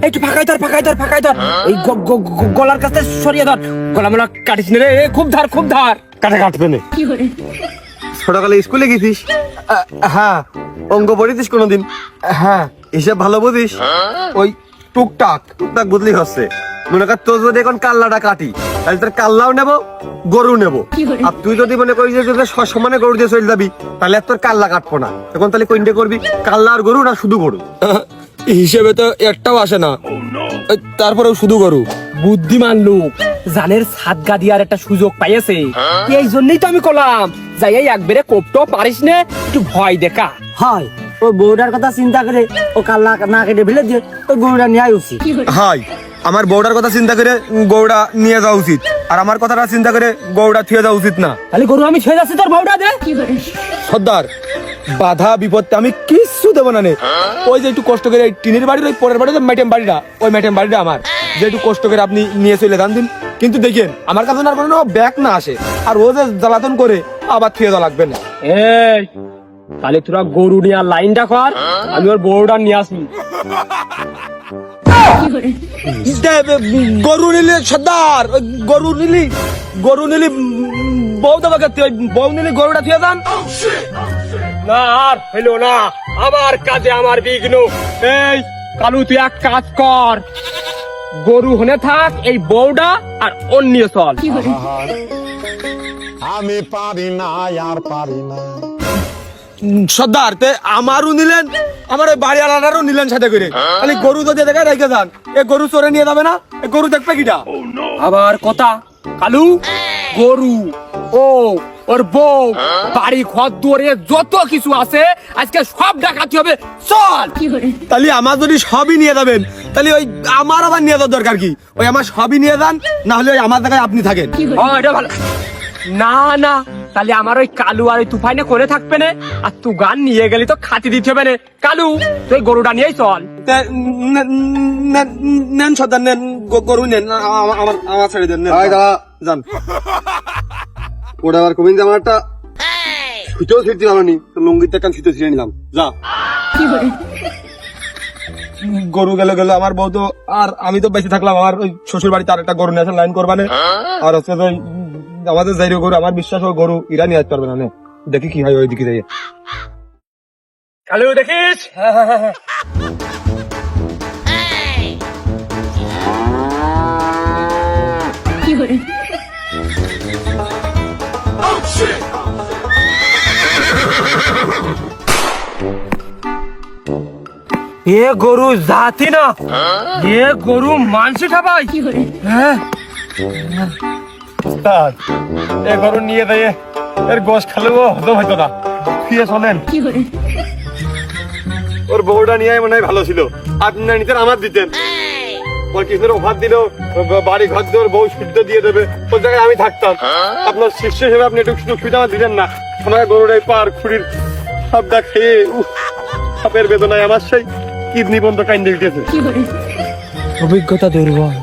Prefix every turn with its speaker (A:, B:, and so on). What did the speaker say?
A: একটু ফাঁকাই ধর এই গলার কাছে সরিয়ে ধর, গলা মোলা কাটিস রে, খুব ধার
B: কাটে কাটবে না। ছোটকালে স্কুলে গেছিস?
A: হ্যাঁ
B: অঙ্ক পড়েছিস কোনোদিন?
A: হ্যাঁ
B: হিসাব ভালো বুঝিস?
A: ওই টুকটাক
B: বুঝলি হচ্ছে। মনে কর তোর যদি এখন কাল্লাটা কাটি, তাহলে তোর কাল্লাও নেবো, গরু নেবো। আর তুই যদি মনে করিস যে সমানে গরু দিয়ে চলে যাবি, তাহলে তোর কাল্লা কাটবো না। এখন তাহলে কোনটা করবি, কাল্লা আর গরু না শুধু গরু?
A: হিসেবে তো একটাও আসে না, তারপরেও শুধু গরু। বুদ্ধিমান লোক জানের সাদগা দিয়ার একটা সুযোগ পাইছে, এই জন্যই তো আমি কলাম যাই একবারে কোপটো পারিস নে, একটু ভয় দেখা
C: হয়। ও বউটার কথা চিন্তা করে ও কাল্লা না কেটে ফেলে দিয়ে ওই গরুটা নেওয়া উচিত।
B: হাই, আমার বউটার কথা চিন্তা করে গৌড়া নিয়ে যাওয়া উচিত, আর আমার কথাটা চিন্তা করে গৌড়া থুয়ে যাওয়া উচিত না।
A: তাহলে গরু আমি ছুঁয়ে যাচ্ছি তোর বউটা দে।
B: সর্দার, বাধা বিপত্তি আমি কিচ্ছু দেবো না নে। ওই যে একটু কষ্ট করে টিনের বাড়ির ওই পরের বাড়ির ম্যাটেম বাড়িটা, ওই ম্যাটেম বাড়িটা আমার, যে একটু কষ্ট করে আপনি নিয়ে চলে যান দিন। কিন্তু দেখেন আমার কাছে না কোনো ব্যাগ না আসে, আর ও যে জ্বালাতন করে আবার থুয়ে যাওয়া লাগবে না।
A: এই তাহলে তোরা গরু নিয়ে লাইনটা কর, আমি ওর বউটা নিয়ে আসি।
B: গরু নিলে সর্দার, গরু নিলি বউ দেবে, বউ নিলি গরুটা থুয়ে যান।
A: না আর হইলো না, আমার কাজে আমার বিঘ্ন। এই কালু তুই এক কাজ কর, গরু হনে থাক, এই বউটা আর অন্য চল।
D: আমি পারি না আর পারি না।
B: সর্দার তে আমারও নিলেন, আমার ওই বাড়ি আলাদারও নিলেন সাথে করে, খালি গরু যদি দেখে রেখে যান, এ গরু চোরে নিয়ে যাবে না? এ গরু দেখবে কিটা?
A: আবার কথা কালু, গরু ও ওর বউ বাড়ি ঘর দুয়ারে যত কিছু আছে আজকে সব ডাকাতি হবে, চল।
B: তাহলে আমার যদি সবই নিয়ে যাবেন, তাহলে ওই আমার আবার নিয়ে যাওয়ার দরকার কি? ওই আমার সবই নিয়ে যান, না হলে ওই আমার জায়গায় আপনি থাকেন।
A: এটা ভালো। না না, তাহলে আমার ওই কালু আর ওই তুফাইনে করে থাকবে না, আর তু গান নিয়ে গেলি তো খাতি দিতে হবে না। কালু তুই গরুটা নিয়েই চল।
B: নেন সর্দার, নেন গরু নেন, আমার ছেড়ে দেন। যান। ওটা আবার কমিন, আমার একটা ছুটেও ছিঁড়তে পারো নি, লুঙ্গিতে একটা ছুটে ছিঁড়ে নিলাম। যা, গরু গেল, আমার বউ তো, আর আমি তো বেঁচে থাকলাম, আমার ওই শ্বশুর বাড়িতে আর একটা গরু নিয়ে আসার লাইন করবানে। আর হচ্ছে তো আমাদের যাইরো গরু, আমার বিশ্বাস ওই গরু ইরা নিয়ে আসতে পারবে না। দেখি কি হয় ওই দিকে যাই।
A: কালু দেখিস, এ গরু জাতি না, এ গরু মানসি খাবাই। হ্যাঁ
B: এ গরু নিয়ে দেয়, এর গোশ খালেও হজম হইতো না। ফিরে চলেন, ওর বউটা নিয়ে মনে হয় ভালো ছিল, আপনি না নিতেন, আমার দিতেন। ওর কিছুর অফার দিল, বাড়ি ঘর দিয়ে ওর বউ শুদ্ধ দিয়ে দেবে, ওর জায়গায় আমি থাকতাম। আপনার শিষ্য হিসেবে আপনি একটু সুবিধা আমার দিতেন না। ওনার গরুটাই পার খুঁড়ির সবটা খেয়ে সাপের বেদনায় আমার সেই কিডনি বন্ধ কাইন্ডে উঠেছে।
A: অভিজ্ঞতা দুর্বল।